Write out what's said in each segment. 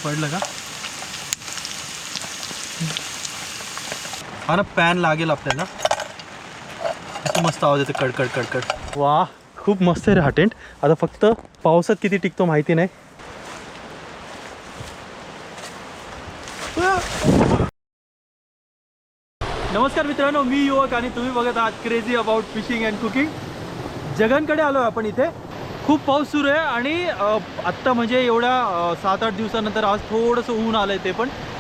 पडलं का? हा ना पॅन लागेल आपल्याला. असं मस्त आवाज येतो कडकड कडकड. वा खूप मस्त आहे रे हा टेंट. आता फक्त पावसात किती टिकतो माहिती नाही. नमस्कार मित्रांनो, मी युवक आणि तुम्ही बघत आहात crazy about fishing and cooking. जगनकडे आलो आहे आपण. इथे खूप पाऊस सुरू आहे आणि आत्ता म्हणजे एवढ्या 7-8 दिवसानंतर आज थोडंसं ऊन आलं आहे.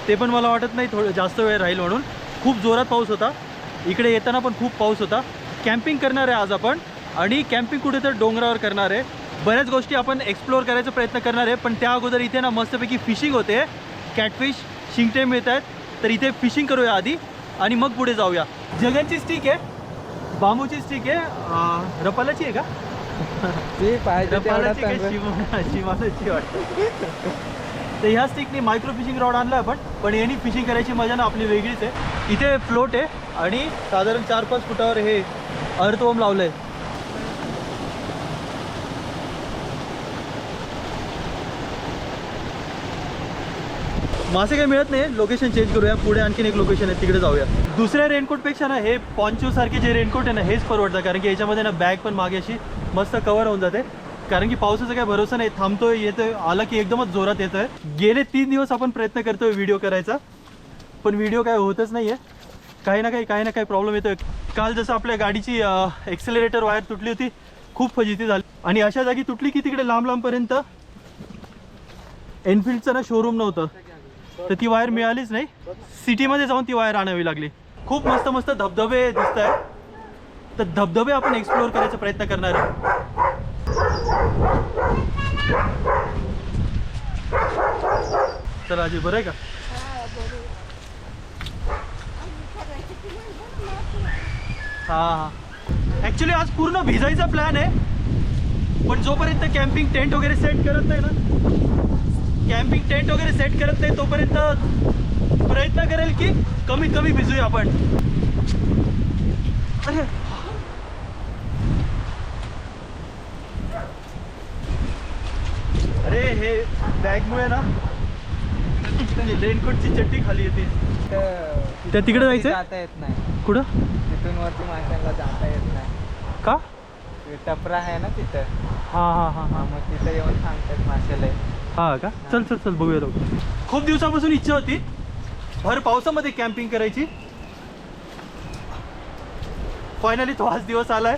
ते पण मला वाटत नाही थोडं जास्त वेळ राहील म्हणून. खूप जोरात पाऊस होता. इकडे येताना पण खूप पाऊस होता. कॅम्पिंग करणार आहे आज आपण आणि कॅम्पिंग कुठे तर डोंगरावर करणार आहे. बऱ्याच गोष्टी आपण एक्सप्लोअर करायचा प्रयत्न करणार आहे, पण त्या अगोदर इथे ना मस्तपैकी फिशिंग होते. कॅटफिश शिंगटे मिळत आहेत, तर इथे फिशिंग करूया आधी आणि मग पुढे जाऊया. जगनची स्टिक आहे, बांबूची स्टिक आहे. रपालाची आहे का? ती पाहिजे रपालाची काय शिमालाची वाटतं. तर ह्या स्टिकने मायक्रो फिशिंग रॉड आणला आपण, पण यांनी फिशिंग करायची मजा ना आपली वेगळीच आहे. इथे फ्लोट आहे आणि साधारण 4-5 फुटावर हे अर्थवॉर्म लावलं आहे. मासे काही मिळत नाही. लोकेशन चेंज करूया. पुढे आणखीन एक लोकेशन आहे, तिकडे जाऊया. दुसऱ्या रेनकोटपेक्षा ना हे पॉन्चो सारखे जे रेनकोट आहे ना हेच परवडतं, कारण की याच्यामध्ये ना बॅग पण मागे अशी मस्त कव्हर होऊन जाते. कारण की पावसाचा काही भरोसा नाही, थांबतोय येतोय, आला की एकदमच जोरात येतोय. गेले 3 दिवस आपण प्रयत्न करतोय व्हिडिओ करायचा, पण व्हिडिओ काय होतच नाही आहे. काही ना काही प्रॉब्लेम येतोय. काल जसं आपल्या गाडीची एक्सेलरेटर वायर तुटली होती, खूप फजिती झाली. आणि अशा जागी तुटली की तिकडे लांब लांबपर्यंत एनफिल्डचं ना शोरूम नव्हतं, तर ती वायर मिळालीच नाही. सिटीमध्ये जाऊन ती वायर आणावी लागली. खूप मस्त मस्त धबधबे दिसत आहेत, तर धबधबे आपण एक्सप्लोअर करायचा प्रयत्न करणार आहे. चला आजी, बरं आहे का? हां ॲक्च्युली आज पूर्ण भिजायचा प्लॅन आहे, पण जोपर्यंत कॅम्पिंग टेंट वगैरे सेट करत नाही तोपर्यंत प्रयत्न करेल की कमीत कमी भिजूया आपण. अरे हे बॅगमुळे ना रेनकोटची चड्डी खाली येते. त्या तिकडे जायचं जाता येत नाही. कुठं? तिथून वरती माणसांना जाता येत नाही. का? टपरा आहे ना तिथं. हां मग तिथं येऊन सांगतात माशाला. हा का? चल बघूया लवकर. खूप दिवसापासून इच्छा होती भर पावसामध्ये कॅम्पिंग करायची. फायनली तो आज दिवस आलाय.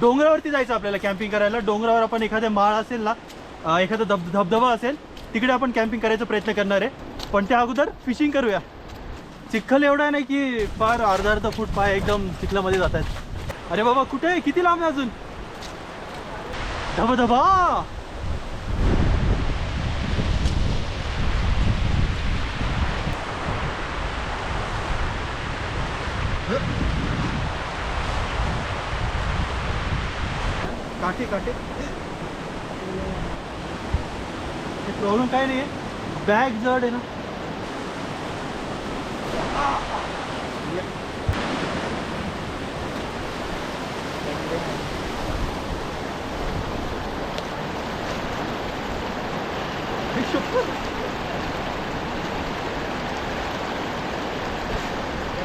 डोंगरावरती जायचं आपल्याला कॅम्पिंग करायला. डोंगरावर आपण एखाद्या माळ असेल ना, एखादा धबधबा असेल, तिकडे आपण कॅम्पिंग करायचा प्रयत्न करणार आहे. पण त्या अगोदर फिशिंग करूया. चिखल एवढा नाही की फार अर्धा फूट पाय एकदम चिखलामध्ये जात आहेत. अरे बाबा कुठे आहे? किती लांब आहे अजून? धबधबा. काटे प्रॉब्लेम काय नाही आहे, बॅग जड आहे ना.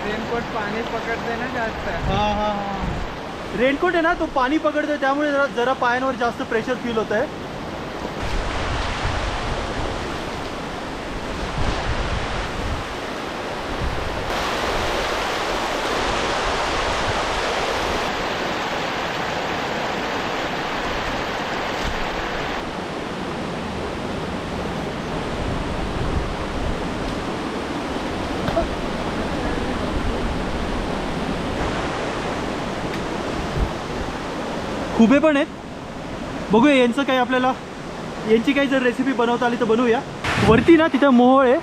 रेनकोट पाणी पकडते ना जास्त. हां रेनकोट आहे ना, तो पाणी पकडतोय, त्यामुळे जरा पायांवर जास्त प्रेशर फील होत आहे. खुबे पण आहेत. बघूया यांचं काही आपल्याला, यांची काही जर रेसिपी बनवता आली तर बनवूया. वरती ना तिथं मोहोळ आहे,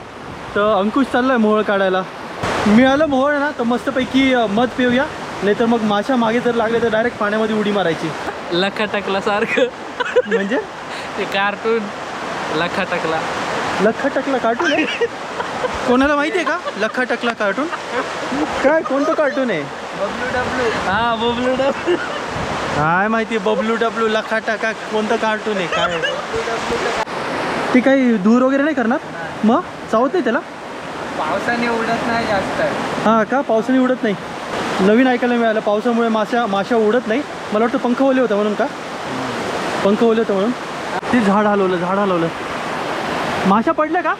तर अंकुश चाललाय मोहोळ काढायला. मिळालं मोहोळ ना तर मस्तपैकी मध पिऊया, नाहीतर मग माशा मागे जर लागले तर डायरेक्ट पाण्यामध्ये उडी मारायची. लखा टकला सारखं म्हणजे ते कार्टून. लखा टकला कार्टून आहे? कोणाला माहिती आहे का लखा टकला कार्टून? काय कोणतं कार्टून आहे? बबलू डब्ल्यू. काय माहिती बबलू डब्ल्यू लखा टाका कोणतं कार्टून आहे काय? ते काही धूर वगैरे नाही करणार मग चावत नाही त्याला पावसाने उडत नाही जास्त. हां का पावसाने उडत नाही. नवीन ऐकायला मिळालं पावसामुळे माशा उडत नाही. मला वाटतं पंख ओले होतं म्हणून का पंख ओले होतं म्हणून ते झाड हलवलं माशा पडल्या का.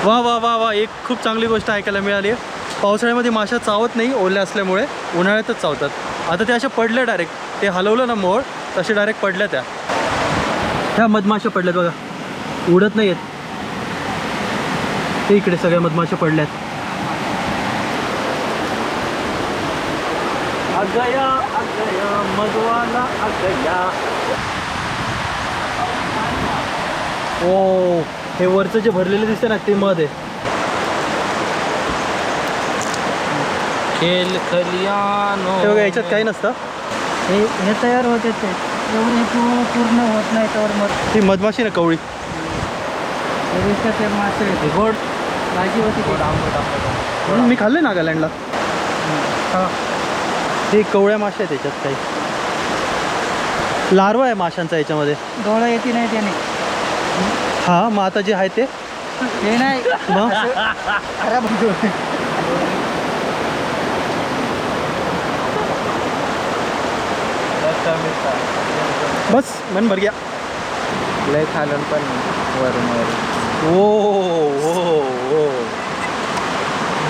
वा वा वा वा एक खूप चांगली गोष्ट ऐकायला मिळाली आहे. पावसाळ्यामध्ये माशा चावत नाही ओल्या असल्यामुळे उन्हाळ्यातच चावतात. आता त्या अशा पडल्या डायरेक्ट ते हलवलं ना मोळ तसे डायरेक्ट पडल्या त्या मधमाशा पडल्यात बघा उडत नाही आहेत. ते इकडे सगळ्या मधमाशा पडल्यात. अगया मधवाला अगया. ओ हे वरचं जे भरलेलं दिसतं ना ते मध आहे. खेल खलियानो. हे बघा याच्यात काही नसतं. हे तयार होते ते एवढे पूर्ण होत नाही तर मग ती मधमाशी ना कवळी ते मासे येते गोड भाजी होती ते म्हणून मी खाल्ले नागालँडला. ते कवळ्या माश्या आहेत त्याच्यात काही लार्वा आहे माशांचा याच्यामध्ये. डोळा येते नाही त्याने हां मग आता जे आहे ते नाही मग खराब होतो. बस मन भर गया. लय खालन पण वरून ओ ओ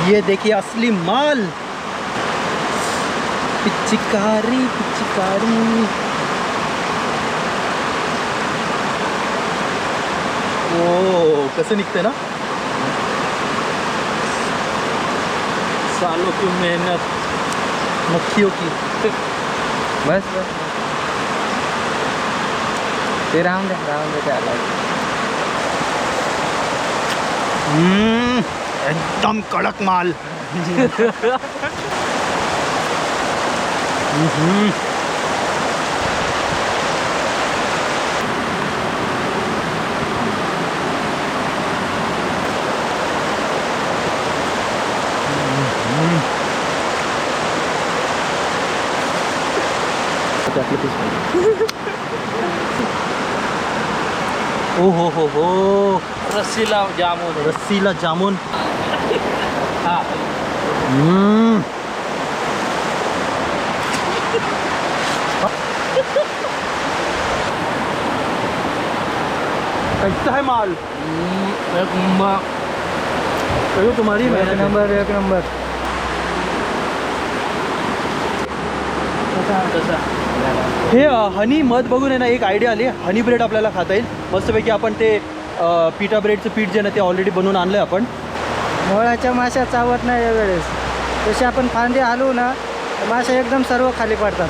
ये देखिए असली माल. पिचकारी ओ कसं निघते ना सालों की मेहनत मक्खियों की. बस ते राहून दे त्याला. एकदम कडक माल. ओ हो रस्सीला जामून. रस्सीला जामून. हा कैसा है माल. एक नंबर. तुम्हारी एक मेहनत है. नंबर कसा हे हनी मध बघून आहे ना एक आयडिया आली. हनी ब्रेड आपल्याला खाता येईल मस्तपैकी. आपण ते पिठा ब्रेडचं पीठ जे ना ते ऑलरेडी बनवून आणलं आहे आपण. मोळाच्या माश्या चावत नाही यावेळेस. तसे आपण फांदे हलवू ना माश्या एकदम सर्व खाली पडतात.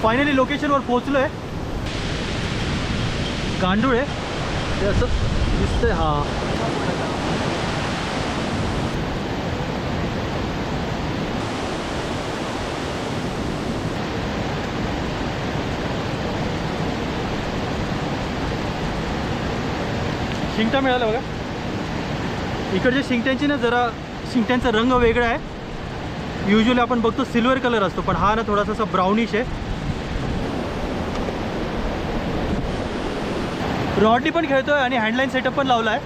फायनली लोकेशनवर पोहोचलो आहे. गांडूळ आहे ते असं दिसतंय. हां शिंगटा मिळाला बघा. इकडच्या शिंगट्यांची ना जरा शिंगट्यांचा रंग वेगळा आहे. युजली आपण बघतो सिल्वर कलर असतो पण हा ना थोडासा असा ब्राउनिश आहे. रॉडनी पण खेळतोय आणि हँडलाईन सेटअप पण लावला आहे.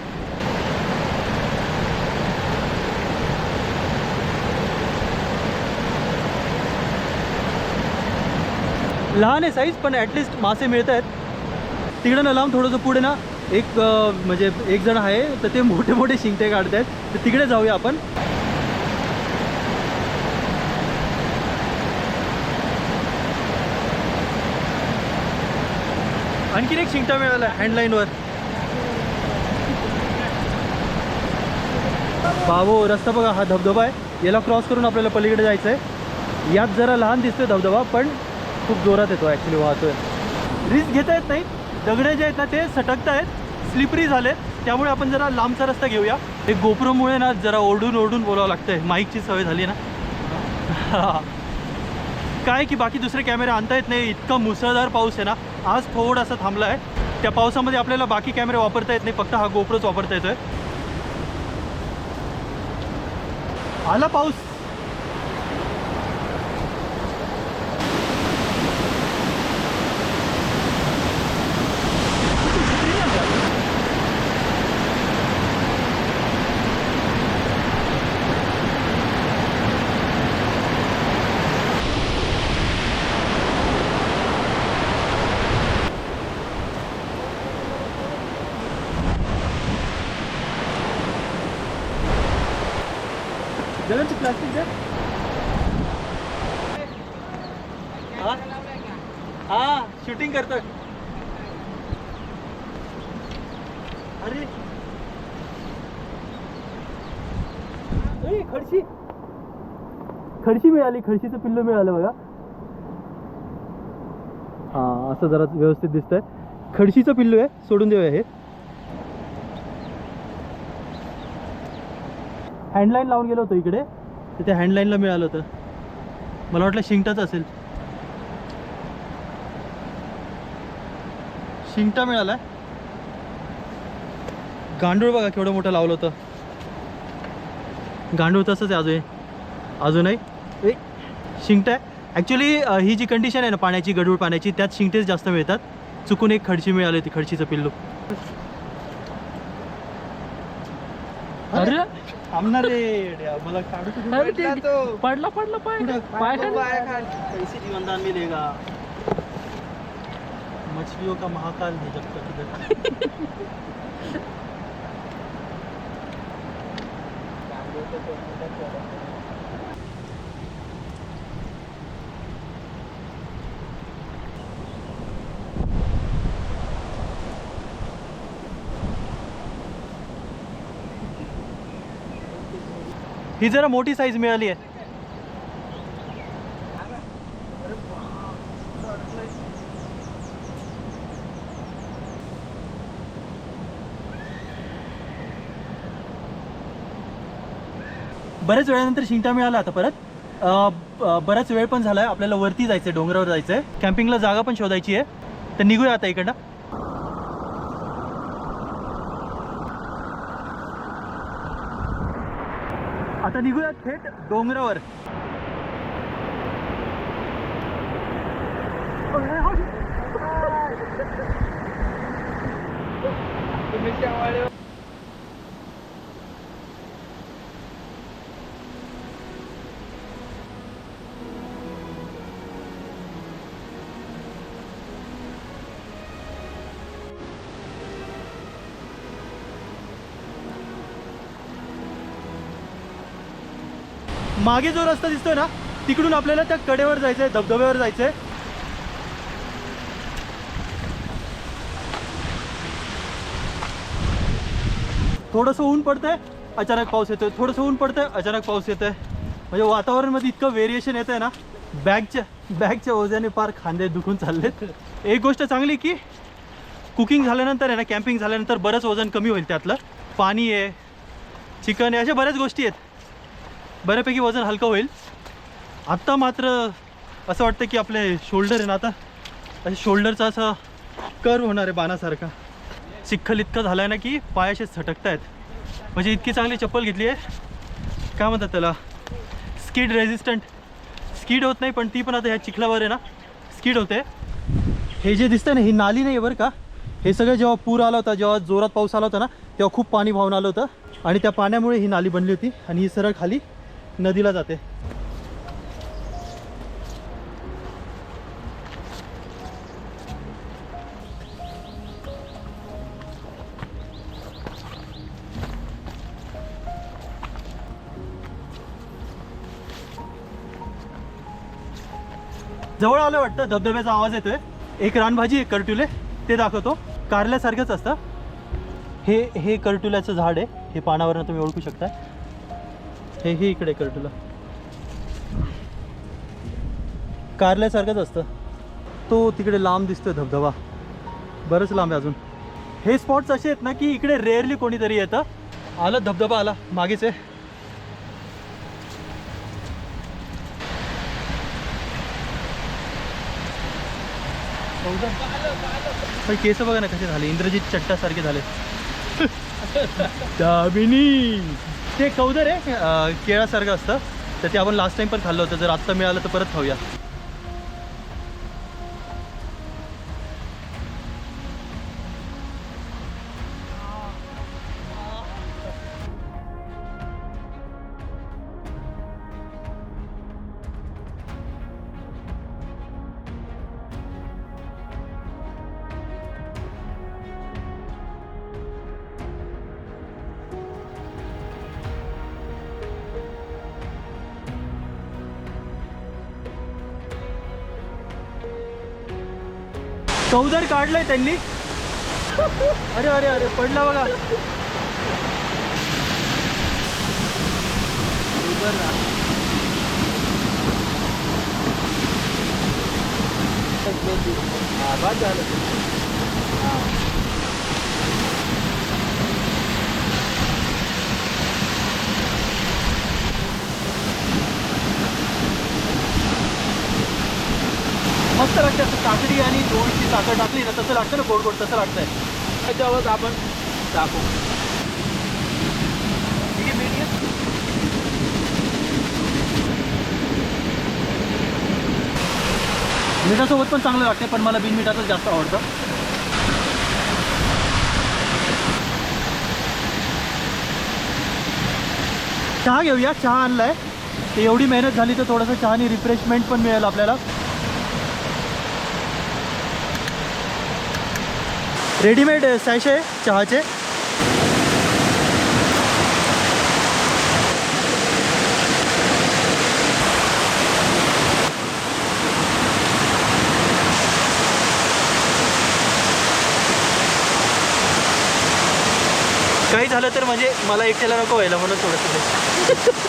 लहान आहे साईज पण ॲटलिस्ट मासे मिळत आहेत. तिकडं ना लांब थोडंसं पुढे ना एक म्हणजे एक जण आहे तर ते मोठे मोठे शिंगटे काढत आहेत. तर तिकडे जाऊया आपण. आणखीन एक शिंगटा मिळाला हँडलाईनवर. बाबो रस्ता बघा. हा धबधबा आहे. याला क्रॉस करून आपल्याला पलीकडे जायचं आहे. यात जरा लहान दिसतोय धबधबा पण खूप जोरात येतो ॲक्च्युली वाहतोय. रिस्क घेता येत नाही. दगडे जे आहेत ना ते सटकत आहेत, स्लिपरी झाले. त्यामुळे आपण जरा लांबचा रस्ता घेऊया. एक गोप्रोमुळे ना जरा ओरडून ओरडून बोलावं लागतंय. माईकची सवय झाली ना. काय की बाकी दुसरे कॅमेरे आणता येत नाही. इतका मुसळधार पाऊस आहे ना. आज थोडासा थांबला आहे. त्या पावसामध्ये आपल्याला बाकी कॅमेरे वापरता येत नाही, फक्त हा गोप्रोच वापरता येतोय. आला पाऊस. जगाची प्लास्टिक द्या. हा शूटिंग करतोय. अरे खडशी खडशी मिळाली. खडशीचं पिल्लू मिळालं बघा. हा असं जरा व्यवस्थित दिसतंय. खडशीचं पिल्लू आहे. सोडून देऊया हे. हँडलाईन लावून गेलो होतो इकडे, तर त्या हँडलाईनला मिळालं होतं. मला वाटलं शिंगटाच असेल. शिंगटा मिळाला. गांडूळ बघा केवढं मोठं लावलं होतं. गांडूळ तसंच आहे अजूनही. शिंगटा आहे ॲक्च्युली. ही जी कंडिशन आहे ना पाण्याची, गढूळ पाण्याची, त्यात शिंगटेच जास्त मिळतात. चुकून एक खडशी मिळाली होती, खडशीचं पिल्लू. अरे थांबणार रे मला काढू. पडला पाय कैसे जीवनदान मिलेगा. मछलियों का महाकाल है जब तक इधर. ही जरा मोठी साईज मिळाली आहे. बऱ्याच वेळानंतर शिंगटा मिळाला. आता परत बराच वेळ पण झालाय. आपल्याला वरती जायचंय, डोंगरावर जायचंय. कॅम्पिंगला जागा पण शोधायची आहे. तर निघूया आता इकडनं. आता निघूया थेट डोंगरावर. मागे जो रस्ता दिसतोय ना तिकडून आपल्याला त्या कडेवर जायचंय, धबधब्यावर जायचंय. थोडंसं ऊन पडतंय, अचानक पाऊस येतोय. थोडंसं ऊन पडतंय, अचानक पाऊस येतोय. म्हणजे वातावरणामध्ये इतकं व्हेरिएशन येतंय ना. बॅगच्या ओझ्याने फार खांदे दुखून चाललेत. एक गोष्ट चांगली की कुकिंग झाल्यानंतर आहे ना, कॅम्पिंग झाल्यानंतर बरंच वजन कमी होईल. त्यातलं पाणी आहे, चिकन आहे, अशा बऱ्याच गोष्टी आहेत. बऱ्यापैकी वजन हलकं होईल. आत्ता मात्र असं वाटतं की आपले शोल्डर आहे ना, आता असे शोल्डरचा असा कर्व होणार आहे बाणासारखा. चिखल इतकं झालं आहे ना की पाय असे झटकत आहेत. म्हणजे इतकी चांगली चप्पल घेतली आहे, काय म्हणतात त्याला, स्किड रेझिस्टंट. स्किड होत नाही पण ती पण आता ह्या चिखलावर आहे ना स्किड होते. हे जे दिसतं ना, ही नाली नाही आहे बरं का. हे सगळं जेव्हा पूर आला होता, जेव्हा जोरात पाऊस आला होता ना, तेव्हा खूप पाणी वाहून आलं होतं. आणि त्या पाण्यामुळे ही नाली बनली होती. आणि ही सरळ खाली नदीला जाते. जवळ आलं वाटतं, धबधब्याचा आवाज येतोय. एक रानभाजी, एक करटुले, ते दाखवतो. कारल्यासारखंच असतं हे करटुल्याचं झाड आहे. हे पानावरनं तुम्ही ओळखू शकता. हे इकडे करटुला कारल्यासारखंच असतं. तो तिकडे लांब दिसतोय धबधबा, बरंच लांब आहे अजून. हे स्पॉट्स असे आहेत ना की इकडे रेअरली कोणीतरी येतं. आलं धबधबा आला मागेच आहे. पण केस बघा ना कसे झाले, इंद्रजित चट्टासारखे झाले. दामिनी ते कौदर आहे, केळासारखं असतं. तर ते आपण लास्ट टाइम पण खाल्लं होतं. जर आत्ता मिळालं तर परत खाऊया. कौदर काढलंय त्यांनी. अरे अरे अरे पडला बघा. मस्त लागते असं काकडी आणि थोडीशी साखर टाकली ना तसं लागतं ना, गोड गोड तसं लागतंय. त्याच्यावर आपण टाकू. मिठासोबत पण चांगलं लागते, पण मला बिन मिठाचं जास्त आवडतं. चहा घेऊया. चहा आणलाय ते एवढी मेहनत झाली तर थोडंसं चहानी रिफ्रेशमेंट पण मिळेल आपल्याला. रेडीमेड सॅशे चहाचे. काही झालं तर म्हणजे मला एकट्याला नको व्हायला म्हणून थोडंसं.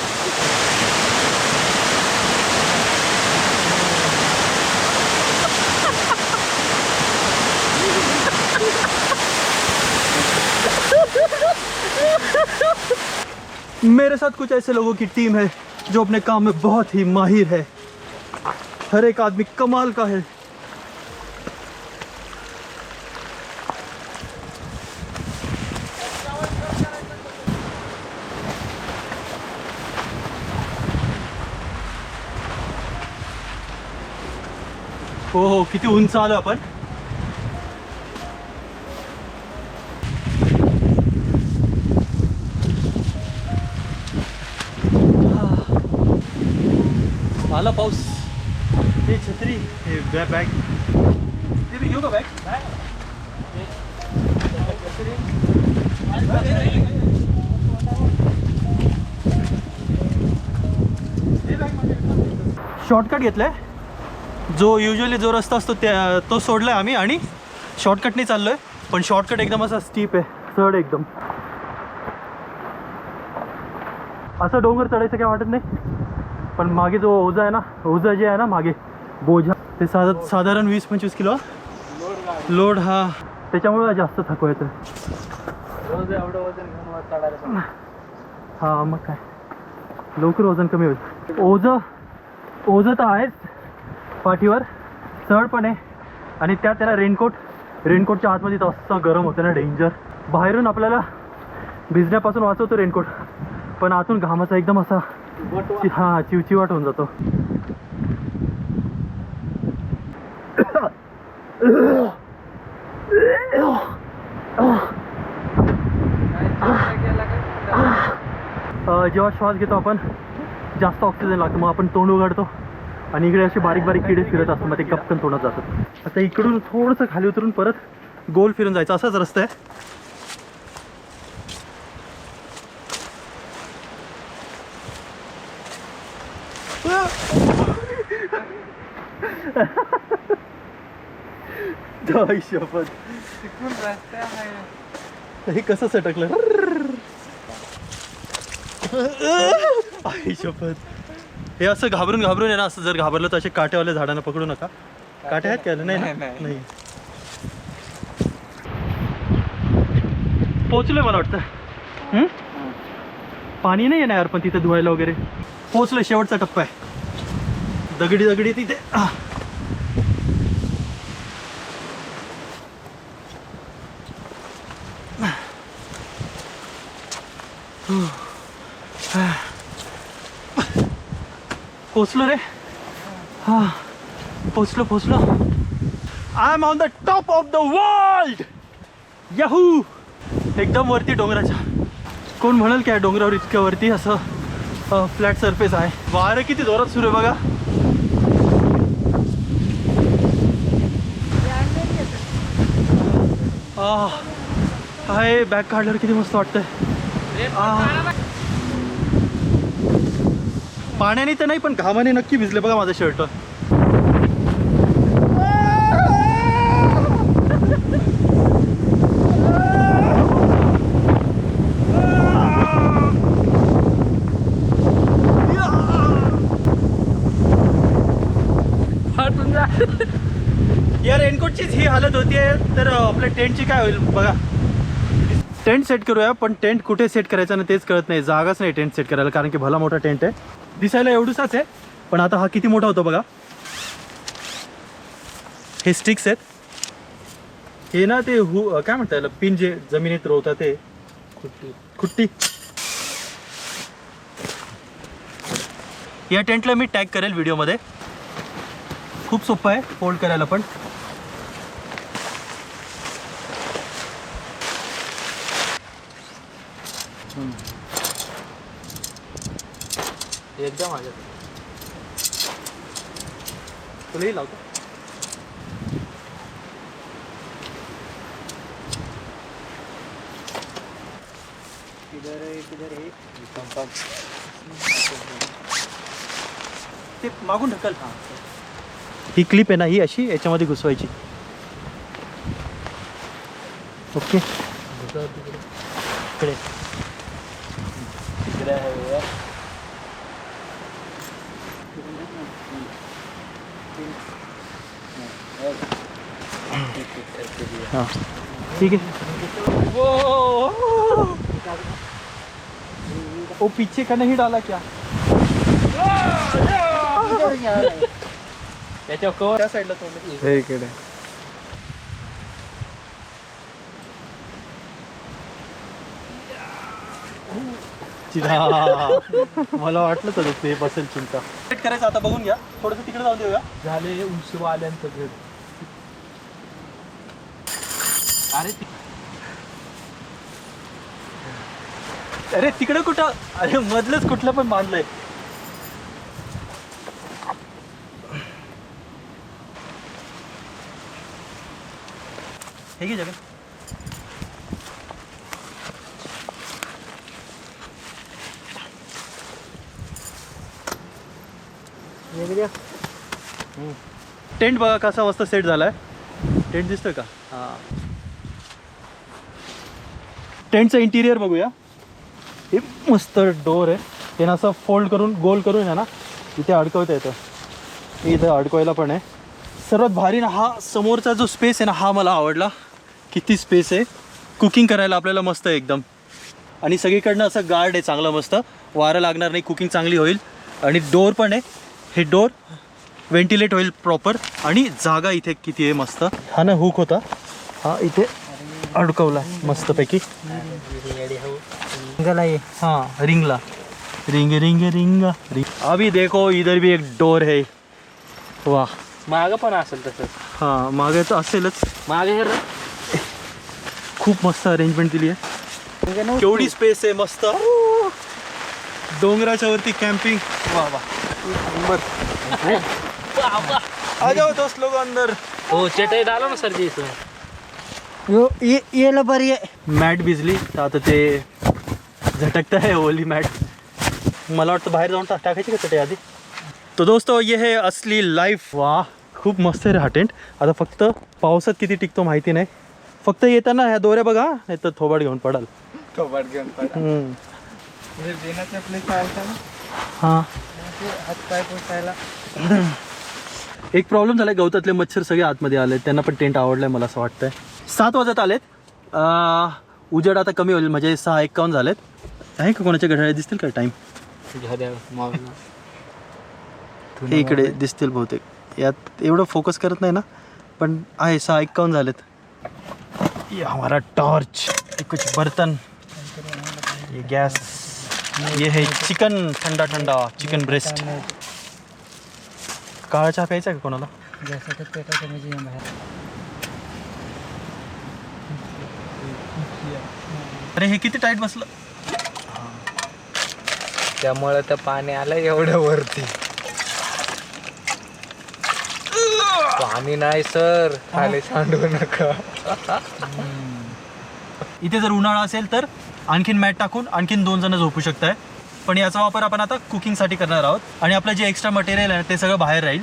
मेरे साथ कुछ ऐसे लोगों की टीम है जो अपने काम में बहुत ही माहिर है. हर एक आदमी कमाल का है. हो हो, किती उंच आलो आपण. आला पाऊस. हे छत्री, हे बॅग ते बी घेऊ का बॅग. शॉर्टकट घेतलाय. जो युजली जो रस्ता असतो त्या तो सोडलाय आम्ही आणि शॉर्टकटने चाललोय. पण शॉर्टकट एकदम असा स्टीप आहे, चढ एकदम. असं डोंगर चढायचं काय वाटत नाही, पण मागे जो ओझा आहे ना, ओझा जे आहे ना मागे बोझा, ते साधारण 20-25 किलो लोड. हा त्याच्यामुळे जास्त थकवा येतं. रोज एवढं वजन घेऊन वर चढायला. हा मग काय, लवकर वजन कमी होईल. ओझं तर आहेच पाठीवर, चढ पण आहे. आणि त्याला रेनकोटच्या आतमध्ये तर असं गरम होतं ना, डेंजर. बाहेरून आपल्याला भिजण्यापासून वाचवतो रेनकोट, पण आतून घामाचा एकदम असा हा चिवचिवाट होऊन जातो. जेव्हा श्वास घेतो आपण जास्त ऑक्सिजन लागतो, मग आपण तोंड उघडतो आणि इकडे असे बारीक बारीक किडे फिरत असतात, मग ते गपकन तोंडात जातात. आता इकडून थोडंसं खाली उतरून परत गोल फिरून जायचं, असाच रस्ता आहे. शपथ, हे कसं सटकलं. आई शपथ. हे असं घाबरून आहे ना, असं जर घाबरलं तर असे काटेवाल्या झाडांना पकडू नका. काटे आहेत का? नाही ना? नाही. पोचलोय मला वाटतं. पाणी नाही येणार पण तिथे धुवायला वगैरे. पोचलोय, शेवटचा टप्पा आहे. दगडी दगडी तिथे. पोचलो रे. हा पोचलो. I am on the top of the world. Yahoo. एकदम वरती डोंगराच्या. कोण म्हणाल काय डोंगरावर इतक्या वरती असं फ्लॅट सरफेस आहे. वारं किती जोरात सुरू आहे बघा. हाय बॅग काढल्यावर किती मस्त वाटतंय. पाण्याने तर नाही पण घामाने नक्की भिजले बघा माझं शर्ट. या रेनकोटचीच ही हालत होतीये. तर आपल्या टेंटची काय होईल बघा. टेंट सेट करूया पण टेंट कुठे सेट करायचं ना तेच कळत नाही. जागाच नाही टेंट सेट करायला कारण की भला मोठा टेंट आहे. दिसायला एवढूसाच आहे पण आता हा किती मोठा होतो बघा. हे स्टिक्स आहेत. हे ना ते काय म्हणतात याला, पिन जे जमिनीत रोवतात ते खुट्टी. या टेंटला मी टॅग करेल व्हिडिओमध्ये. खूप सोपं आहे फोल्ड करायला पण. एकदम आलं. तुलाही लावतो. ते मागून ढकल. ही क्लिप आहे ना ही अशी याच्यामध्ये घुसवायची. ओके इकडे हाँ ठीक है. वो पीछे का नहीं डाला क्या? त्याच्यावर कवर त्या साईडला तोंड. हे इकडे मला वाटलं तर ते बसेल चिंता. सेट करायचं आता बघून घ्या. थोडंसं तिकडे जाऊन देऊया. झाले उंचीवा आल्यानंतर भेट. अरे तिकडे कुठं. अरे मधलंच कुठलं पण बांधलंय. हे घे जगन. टेंट बघा कसा मस्त सेट झालाय. टेंट दिसतोय का? हा. टेंटचं इंटिरियर बघूया. हे मस्त डोर आहे. हे ना असं फोल्ड करून गोल करून आहे ना इथे अडकवता येतं. इथं अडकवायला पण आहे. सर्वात भारी ना हा समोरचा जो स्पेस आहे ना हा मला आवडला. किती स्पेस आहे. कुकिंग करायला आपल्याला मस्त आहे एकदम. आणि सगळीकडनं असं गार्ड आहे चांगलं मस्त. वारं लागणार नाही. कुकिंग चांगली होईल. आणि डोर पण आहे. हे डोर व्हेंटिलेट होईल प्रॉपर. आणि जागा इथे किती आहे मस्त. हा ना हुक होता हा इथे अडकवला मस्तपैकी. हाँ रिंगला. Ring ring ring ring. अभी देखो इधर भी एक डोर है. वाह. मागं पण असेल तसंच. हां मागे तर असेलच. मागे हे रे. खूप मस्त अरेंजमेंट दिली आहे. केवढी स्पेस आहे मस्त. डोंगराच्या वरती कॅम्पिंग. वाह वाह नंबर. आ जाओ दोस्त लोग अंदर. हो चटई डालो ना सर जी इसमें. यो ये लो बरी आहे. मॅट भिजली तर आता ते झटकता है ओली मॅट. मला वाटतं बाहेर जाऊन टाकायची का चटई आधी. तो दोस्तों ये है असली लाईफ. वाह खूप मस्त आहे रे हा टेंट. आता फक्त पावसात किती टिकतो माहिती नाही. फक्त येताना ह्या दोऱ्या बघा नाही तर थोबाड घेऊन पडाल. कबाड घेऊन हां हात पाय पुसायला. एक प्रॉब्लेम झाला, गवतातले मच्छर सगळे आतमध्ये आले, त्यांना पण टेंट आवडलाय मला असं वाटतंय. 7 वाजत आलेत. उजेड आता कमी होईल, म्हणजे 6:51 झालेत. आहे का कोणाच्या घड्याळे दिसतील का टाईम? हे इकडे दिसतील बहुतेक, यात एवढं फोकस करत नाही ना, पण आहे 6:51 झालेत. ये हमारा टॉर्च, ये कुछ बर्तन, ये गैस, ये है चिकन, ठंडा ठंडा चिकन ब्रेस्ट. काळा चहा प्यायचा का कोणाला? अरे हे किती टाईट बसलं. त्यामुळे तर पाणी आलं एवढ्या वरती. पाणी नाही सर, खाली सांडू नका. इथे जर उन्हाळा असेल तर आणखीन मॅट टाकून आणखीन 2 जण झोपू शकताय. पण याचा वापर आपण आता कुकिंगसाठी करणार आहोत. आणि आपलं जे एक्स्ट्रा मटेरियल आहे ते सगळं बाहेर राहील,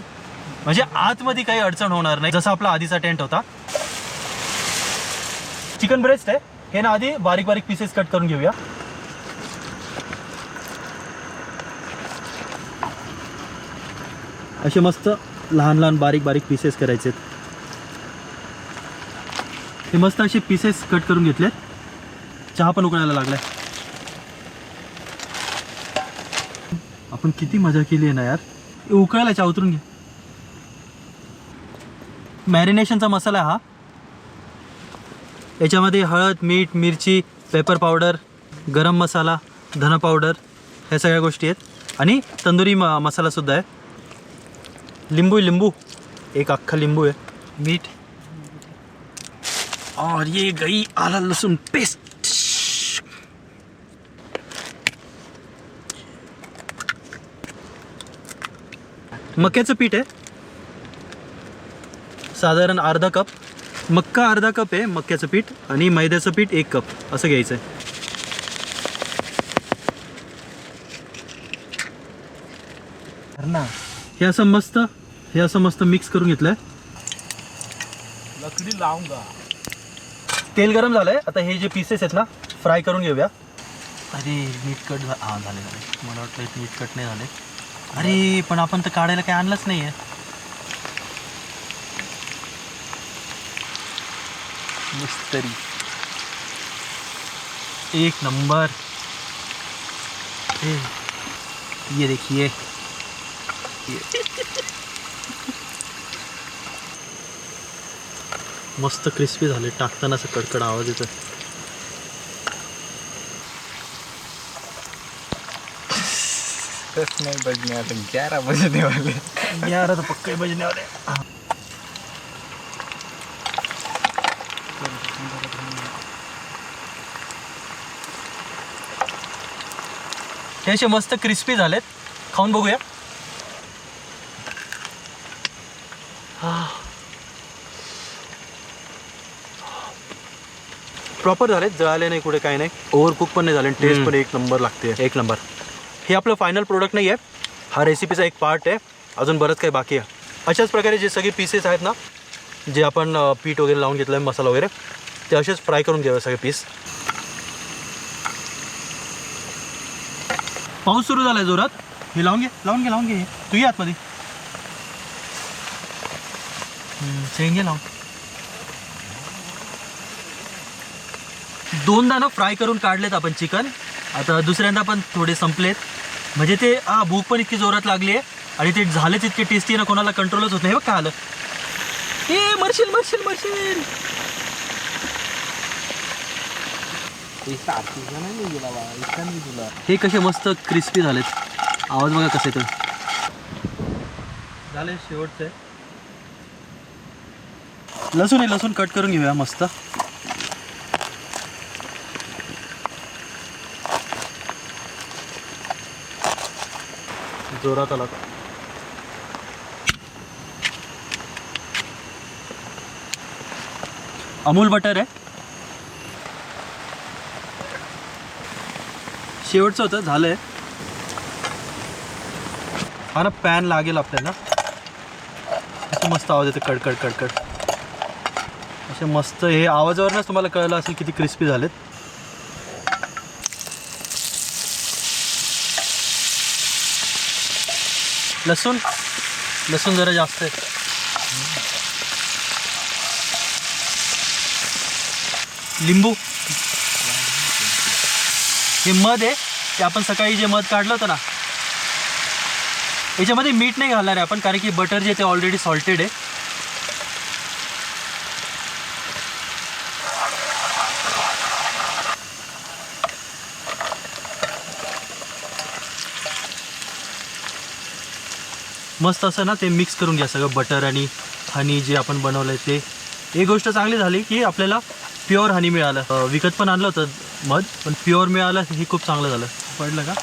म्हणजे आतमध्ये काही अडचण होणार नाही, जसा आपला आधीचा टेंट होता. चिकन ब्रेस्ट आहे हे ना, आधी बारीक बारीक पीसेस कट करून घेऊया. असे मस्त लहान लहान बारीक बारीक पीसेस करायचे. हे मस्त असे पीसेस कट करून घेतलेत. चहा पण उकळायला लागलाय. आपण किती मजा केली आहे ना यार. उकळायला चहा उतरून घे. मॅरिनेशनचा मसाला आहे हा. याच्यामध्ये हळद, मीठ, मिरची, पेपर पावडर, गरम मसाला, धना पावडर, ह्या सगळ्या गोष्टी आहेत. आणि तंदुरी मसालासुद्धा आहे. लिंबू, एक अख्खा लिंबू आहे. मीठ, और ये गई आला लहसुन पेस्ट. मक्याचं पीठ आहे साधारण अर्धा कप. मक्का अर्धा कप आहे मक्याचं पीठ, आणि मैद्याचं पीठ 1 कप असं घ्यायचं आहे. हे असं मस्त मिक्स करून घेतलंय. लकडी लावूंगा. तेल गरम झालंय. आता हे जे पीसेस आहेत ना, फ्राय करून घेऊया. अरे मीठ कट झाले. मला वाटतं मीठ कट नाही झाले. अरे पण आपण तर काढायला काही आणलंच नाही आहे. मिस्त्री एक नंबर. ये देखिए, मस्त क्रिस्पी झाले. टाकताना असं कडकड आवाज येतो. नहीं बजने वाले, 11 बजने वाले. 11 तो पक्के बजने वाले. हे असे मस्त क्रिस्पी झालेत. खाऊन बघूया. प्रॉपर झालेत, जळाले नाही कुठे, काय नाही. ओव्हरकुक पण नाही झाले. टेस्ट पण 1 नंबर लागते. 1 नंबर. हे आपलं फायनल प्रोडक्ट नाही आहे, हा रेसिपीचा एक पार्ट आहे. अजून बरंच काही बाकी आहे. अशाच प्रकारे जे सगळे पीसेस आहेत ना, जे आपण पीठ वगैरे लावून घेतलं आहे, मसाला वगैरे, ते असेच फ्राय करून घ्यावे सगळे पीस. पाऊस सुरू झाला आहे जोरात. हे लावून घे. तू ये आतमध्ये. शेंगे लावून 2दा ना फ्राय करून काढलेत आपण चिकन. आता दुसऱ्यांदा पण थोडे संपलेत. म्हणजे ते भूक पण इतकी जोरात लागली आहे, आणि ते झालेच इतके टेस्टी ना, कोणाला कंट्रोलच होत नाही. बघ काय आलं. ए मरशील. हे कसे मस्त क्रिस्पी झालेत. आवाज बघा कसे ते झाले. शेवटचं आहे लसूण कट करून घेऊया मस्त. जोरात आला. अमूल बटर आहे. शेवटचं होतं, झालंय. हा ना पॅन लागेल आपल्याला. असं मस्त आवाज येतो, कडकड. असे मस्त. हे आवाजावरच तुम्हाला कळलं असेल किती क्रिस्पी झालेत. लसूण जरा जास्त आहे. लिंबू, हे मध आहे ते आपण सकाळी जे मध काढलं होतं ना, याच्यामध्ये मीठ नाही घालणार आहे आपण, कारण की बटर जे ते ऑलरेडी सॉल्टेड आहे. मस्त असं ना ते मिक्स करून घ्या सगळं, बटर आणि हनी जे आपण बनवलं आहे ते. एक गोष्ट चांगली झाली की आपल्याला प्युअर हनी मिळालं. विकत पण आणलं होतं मध, पण प्युअर मिळालं हे खूप चांगलं झालं. पडलं का?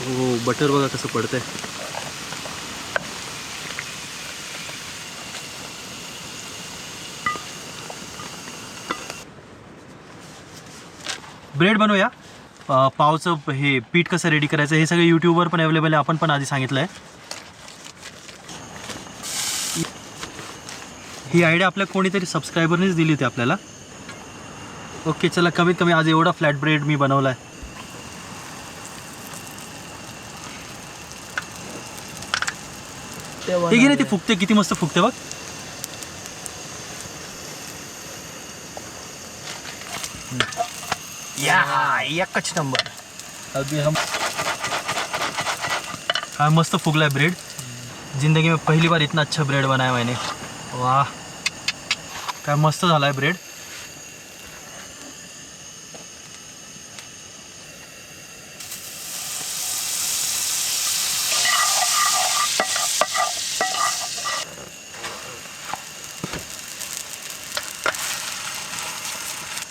हो, बटर बघा कसं पडतंय. ब्रेड बनवूया. पावचं हे पीठ कसं रेडी करायचं हे सगळं यूट्यूबवर पण अवेलेबल आहे, आपण पण आधी सांगितलं आहे. ही आयडिया आपल्या कोणीतरी सबस्क्रायबरनेच दिली होती आपल्याला. ओके चला, कमीत कमी आज एवढा फ्लॅट ब्रेड मी बनवला आहे. हे घे ना, ते फुगते, किती मस्त फुगते बघ. या एकच नंबर. अभी हम काय मस्त फुगला है ब्रेड. जिंदगी में पहली बार इतना अच्छा ब्रेड बनाया मैंने. वाह, काय मस्त झाला आहे ब्रेड.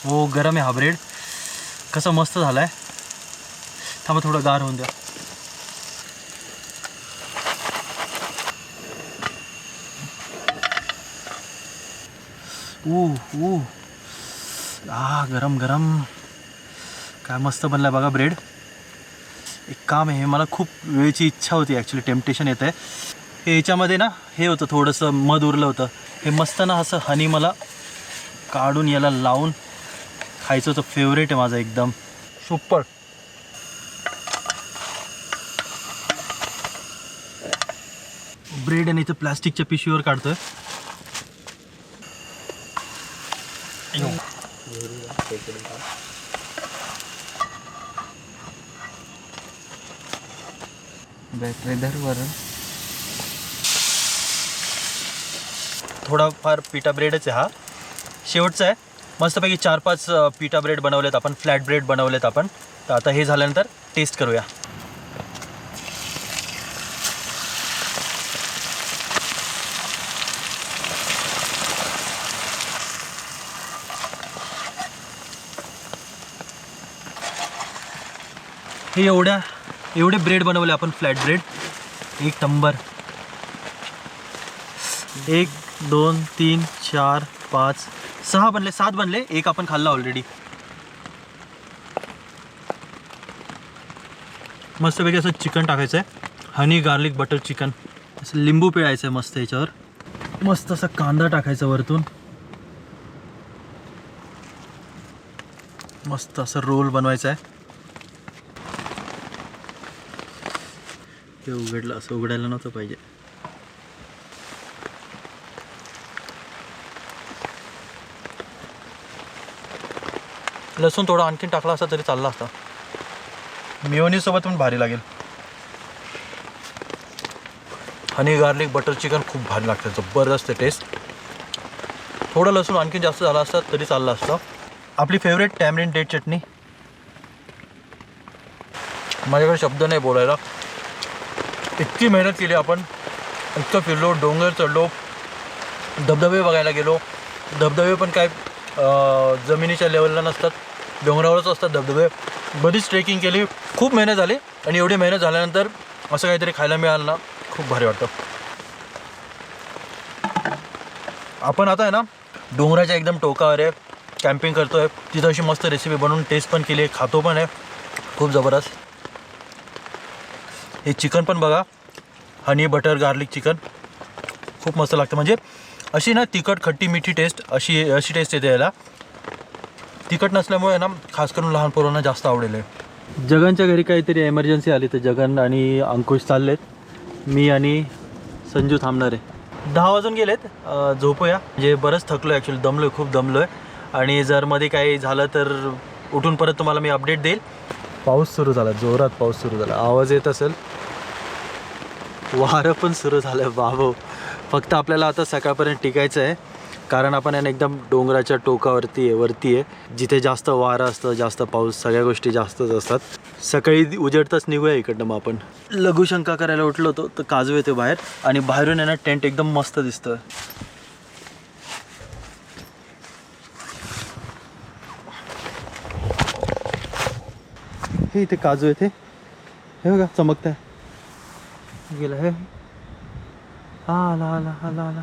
हो, गरम आहे हा ब्रेड. कसा मस्त झाला आहे. थांबा थोडं गार होऊन द्या. गरम गरम काय मस्त बनला बघा ब्रेड. एक काम आहे, मला खूप वेळची इच्छा होती ॲक्च्युली, टेम्पटेशन येतं आहे. हे याच्यामध्ये ना हे होतं थोडंसं मध उरलं होतं, हे मस्त ना असं हनी मला काढून याला लावून खायचं होतं. फेवरेट आहे माझं, एकदम सुपर. ब्रेड आणि इथं प्लास्टिकच्या पिशवीवर काढतोय. बॅटरी धरवर थोडाफार पिठा ब्रेडच आहे हा, शेवटचा आहे. मस्तपैकी 4-5 पिठा ब्रेड बनवलेत आपण, फ्लॅट ब्रेड बनवलेत आपण. तर आता हे झाल्यानंतर टेस्ट करूया. हे एवढे ब्रेड बनवले आपण, फ्लॅट ब्रेड. एक नंबर. 1 2 3 4 5 6 बनले, 7 बनले. एक आपण खाल्ला ऑलरेडी. मस्तपैकी असं चिकन टाकायचं आहे, हनी गार्लिक बटर चिकन. असं लिंबू पिळायचं आहे मस्त याच्यावर. मस्त असा कांदा टाकायचा वरतून. मस्त असं रोल बनवायचा आहे. ते उघडलं, असं उघडायला नव्हतं पाहिजे. लसूण थोडा आणखीन टाकला असता तरी चालला असता. मेयोनीज सोबत पण भारी लागेल. हनी गार्लिक बटर चिकन खूप भारी लागतं, जबरदस्त टेस्ट. थोडं लसूण आणखीन जास्त झाला असता तरी चाललं असतं. आपली फेवरेट टॅमरिन डेट चटणी. माझ्याकडे शब्द नाही बोलायला, इतकी मेहनत केली आपण. इतकं फिरलो, डोंगर चढलो, धबधबे बघायला गेलो. धबधबे पण काय जमिनीच्या लेवलला नसतात, डोंगरावरच असतात धबधबे. बरीच ट्रेकिंग केली, खूप मेहनत झाली. आणि एवढी मेहनत झाल्यानंतर असं काहीतरी खायला मिळालं ना, खूप भारी वाटतं. आपण आता आहे ना डोंगराच्या एकदम टोकावर आहे, कॅम्पिंग करतो आहे. तिथं अशी मस्त रेसिपी बनवून टेस्ट पण केली आहे, खातो पण आहे. खूप जबरदस्त. हे चिकन पण बघा, हनी बटर गार्लिक चिकन खूप मस्त लागतं. म्हणजे अशी ना तिखट खट्टी मिठी टेस्ट, अशी टेस्ट येते याला. तिखट नसल्यामुळे ना खास करून लहान पोरांना जास्त आवडेल आहे. जगनच्या घरी काहीतरी एमर्जन्सी आली तर जगन आणि अंकुश चाललेत. मी आणि संजू थांबणार आहे. 10 वाजून गेलेत. झोपूया. म्हणजे बरंच थकलो आहे ॲक्च्युली, दमलो आहे, खूप दमलो आहे. आणि जर मध्ये काही झालं तर उठून परत तुम्हाला मी अपडेट देईल. पाऊस सुरू झाला, जोरात पाऊस सुरू झाला. आवाज येत असेल. वारं पण सुरू झालं आहे बाबो. फक्त आपल्याला आता सकाळपर्यंत टिकायचं आहे, कारण आपण याने एकदम डोंगराच्या टोकावरती आहे, जिथे जास्त वारं असतं, जास्त पाऊस, सगळ्या गोष्टी जास्तच असतात. सकाळी उजेडताच निघूया इकडनं. मग आपण लघुशंका करायला उठलो होतो तर काजू येते बाहेर, आणि बाहेरून येणं टेंट एकदम मस्त दिसतं. हे इथे काजू येते, हे बघा चमकत आहे. गेला हे, आला आला आला आला.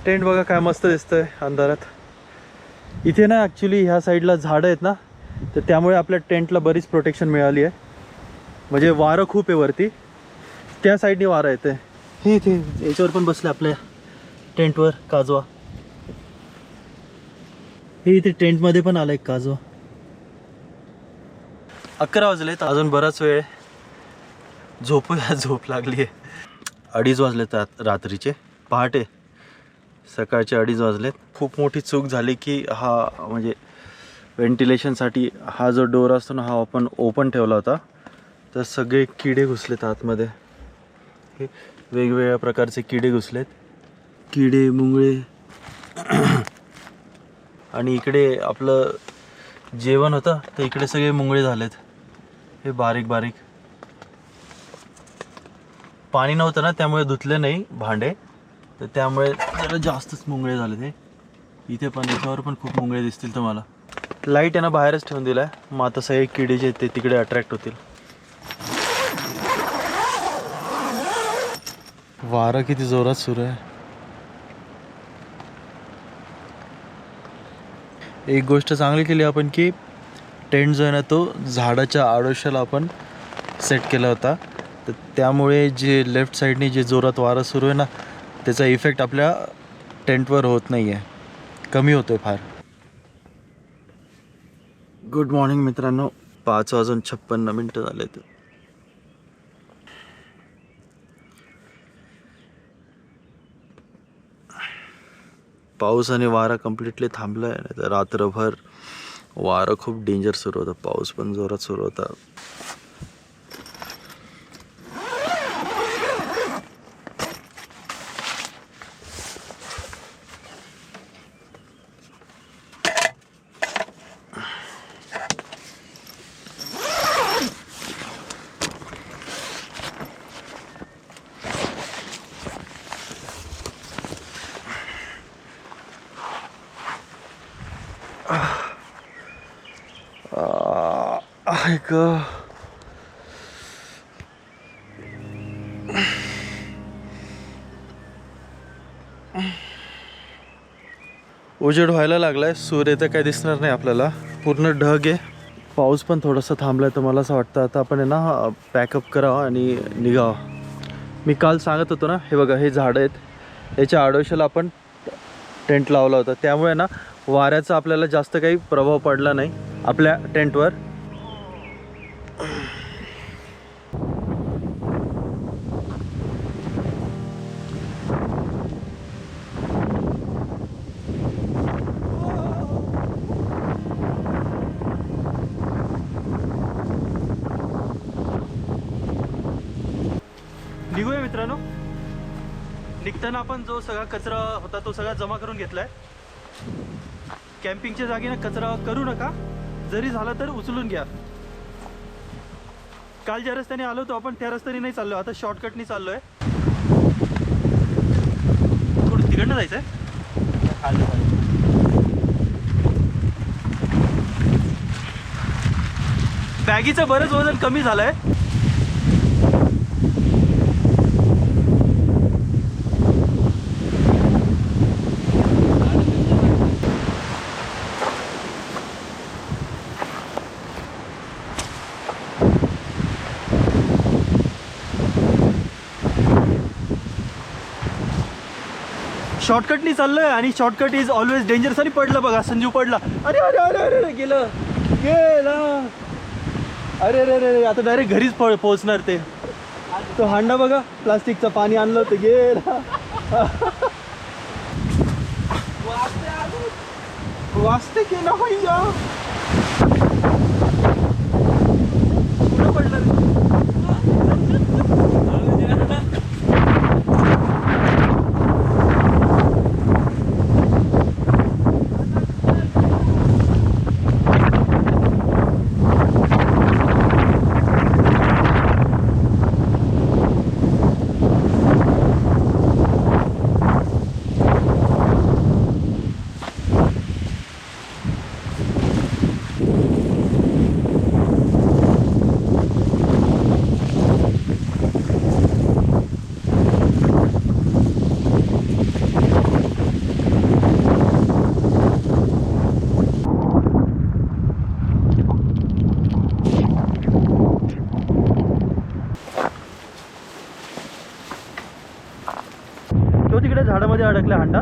टेंट बघा काय मस्त दिसतंय अंधारात. इथे ना ॲक्च्युली ह्या साईडला झाडं आहेत ना, तर त्यामुळे आपल्या टेंटला बरीच प्रोटेक्शन मिळाली आहे. म्हणजे वारं खूप आहे वरती, त्या साईडने वारं येते. हे इथे याच्यावर पण बसले आपल्या टेंटवर काजवा. हे इथे टेंटमध्ये पण आला एक काजवा. 11 वाजलेत, अजून बराच वेळ झोपूया. झोप लागली आहे. 2:30 वाजलेत रात्रीचे, पहाटे सकाळचे 2:30 वाजलेत. खूप मोठी चूक झाली की हा म्हणजे व्हेंटिलेशनसाठी हा जो डोर असतो ना, हा आपण ओपन ठेवला होता, तर सगळे किडे घुसलेत आतमध्ये. हे वेगवेगळ्या प्रकारचे किडे घुसलेत, किडे, मुंगळे. आणि इकडे आपलं जेवण होतं तर इकडे सगळे मुंगळे झालेत. हे बारीक बारीक. पाणी नव्हतं ना, त्यामुळे धुतले नाही भांडे, तर त्यामुळे जरा जास्तच मुंगळे झाले. ते इथे पण, याच्यावर पण खूप मुंगळे दिसतील तुम्हाला. लाईट आहे ना बाहेरच ठेवून दिला आहे, मग आता सगळे किडे जे ते तिकडे अट्रॅक्ट होतील. वारं किती जोरात सुरू आहे. एक गोष्ट चांगली केली आपण की टेंट जो आहे ना तो झाडाच्या आडोशाला आपण सेट केला होता, तर त्यामुळे जे लेफ्ट साईडने जे जोरात वारं सुरू आहे ना, त्याचा इफेक्ट आपल्या टेंटवर होत नाही आहे, कमी होतो आहे फार. गुड मॉर्निंग मित्रांनो. 5:56 झालेत. पाऊस आणि वारा कम्प्लिटली थांबला आहे. नाही तर रात्रभर वारं खूप डेंजर सुरू होतं, पाऊस पण जोरात सुरू होता. ऐक, उजेड व्हायला लागलाय. सूर्य तर काय दिसणार नाही आपल्याला, पूर्ण ढग आहे. पाऊस पण थोडासा थांबलाय, तर मला असं वाटतं आता आपण आहे ना पॅकअप करावं आणि निघावं. मी काल सांगत होतो ना, हे बघा हे झाडं आहेत, याच्या आडोशाला आपण टेंट लावला होता, त्यामुळे ना वाऱ्याचा आपल्याला जास्त काही प्रभाव पडला नाही आपल्या टेंटवर. निघूया मित्रांनो. निघताना आपण जो सगळा कचरा होता तो सगळा जमा करून घेतलाय. कॅम्पिंगच्या जागी ना कचरा करू नका, जरी झाला तर उचलून घ्या. काल ज्या रस्त्याने आलो होतो आपण त्या रस्त्याने नाही चाललो, आता शॉर्टकटनी चाललोय. थोडं तिकडनं जायचंय. बॅगीचं बरंच वजन कमी झालंय. शॉर्टकटनी चाललोय आणि शॉर्टकट इज ऑलवेज डेंजरस. आणि पडलं बघा, संजू पडला. अरे अरे अरे अरे अरे गेलं गेला. अरे अरे अरे आता डायरेक्ट घरीच पोहोचणार ते. तो हांडा बघा, प्लास्टिकचं पाणी आणलं होतं, गेला. वाचते की ना भैया. कुठं पडलं रे? तो तिकडे झाडामध्ये अडकला हांडा.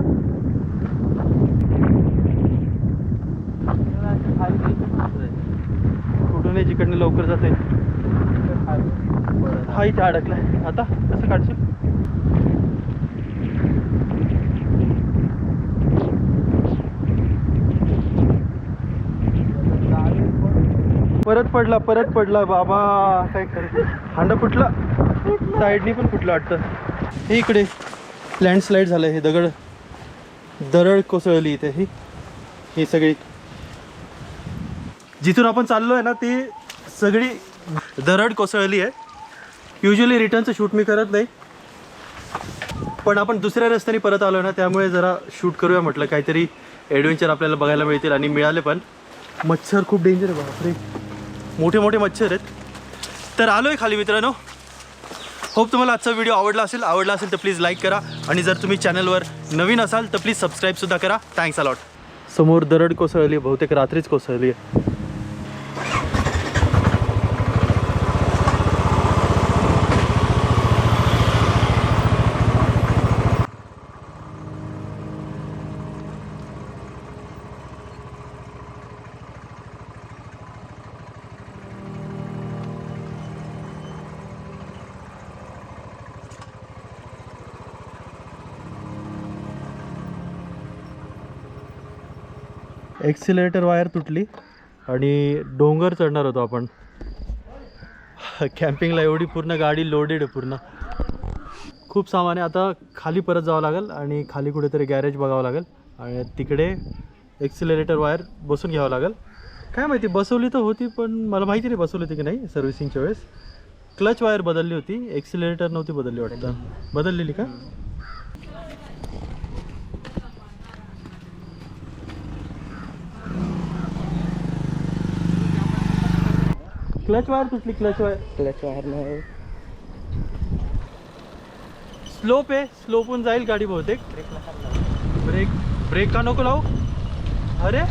कुठून जिकडनं लवकर जाते. हा इथे अडकलाय. आता कसं काढशील? परत पडला बाबा. काय कर, हांडा फुटला. साईडनी पण फुटलं वाटतं. हे इकडे लँडस्लाईड झालं. हे दरड कोसळली इथे. ही सगळी जिथून आपण चाललो आहे ना, ती सगळी दरड कोसळली आहे. युजली रिटर्नचं शूट मी करत नाही, पण आपण दुसऱ्या रस्त्याने परत आलो ना, त्यामुळे जरा शूट करूया म्हटलं. काहीतरी ॲडव्हेंचर आपल्याला बघायला मिळतील. आणि मिळाले पण. मच्छर खूप डेंजर आहे बापरे, मोठे मोठे मच्छर आहेत. तर आलो आहे खाली मित्रांनो. होप तुम्हाला आजचा व्हिडिओ आवडला असेल तर प्लीज लाईक करा. आणि जर तुम्ही चॅनलवर नवीन असाल तर प्लीज सबस्क्राईबसुद्धा करा. Thanks a lot. समोर दरड कोसळली, बहुतेक रात्रीच कोसळली आहे. एक्सिलेटर वायर तुटली आणि डोंगर चढणार होतो आपण कॅम्पिंगला. एवढी पूर्ण गाडी लोडेड आहे पूर्ण. खूप सामान आहे. आता खाली परत जावं लागेल आणि खाली कुठेतरी गॅरेज बघावं लागेल आणि तिकडे एक्सिलेटर वायर बसून घ्यावं लागेल. काय माहिती बसवली तर होती, पण मला माहिती नाही बसवली होती की नाही सर्व्हिसिंगच्या वेळेस. क्लच वायर बदलली होती, एक्सिलेटर नव्हती बदलली वाटतं. बदललेली का? क्लच वायर तुटली. क्लच वायर नाही. स्लोप आहे, स्लोपहून जाईल गाडी बहुतेक. ब्रेक का नको लावू? अरे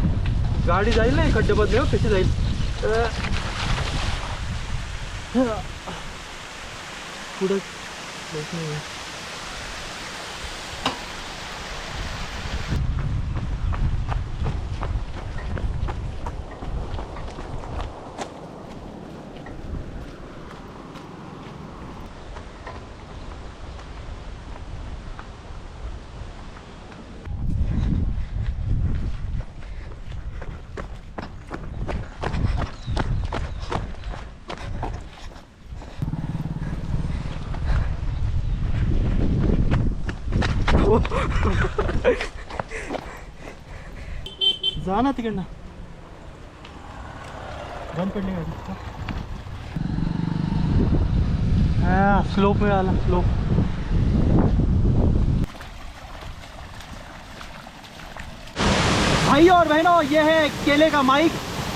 गाडी जाईल नाही खड्डेबद्दल. हो कशी जाईल? पुढं नाही. जा ना तिकडनं. बंद पडली गाडी. हा स्लोप मिळाला. स्लोप भाई और बहनों, ये है केले का माइक.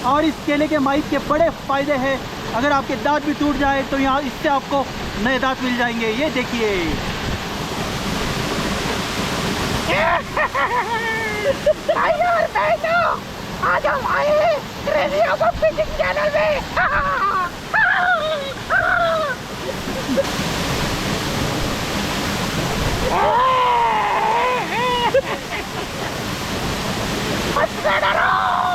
और इस केले के माइक के बड़े फायदे हैं. अगर आपके दांत भी टूट जाए तो यहाँ इससे आपको नए दांत मिल जाएंगे. ये देखिए. भाई और बहनों, आज हम आए हैं क्रेजी अबाउट फिशिंग चैनल में. Let's get it on!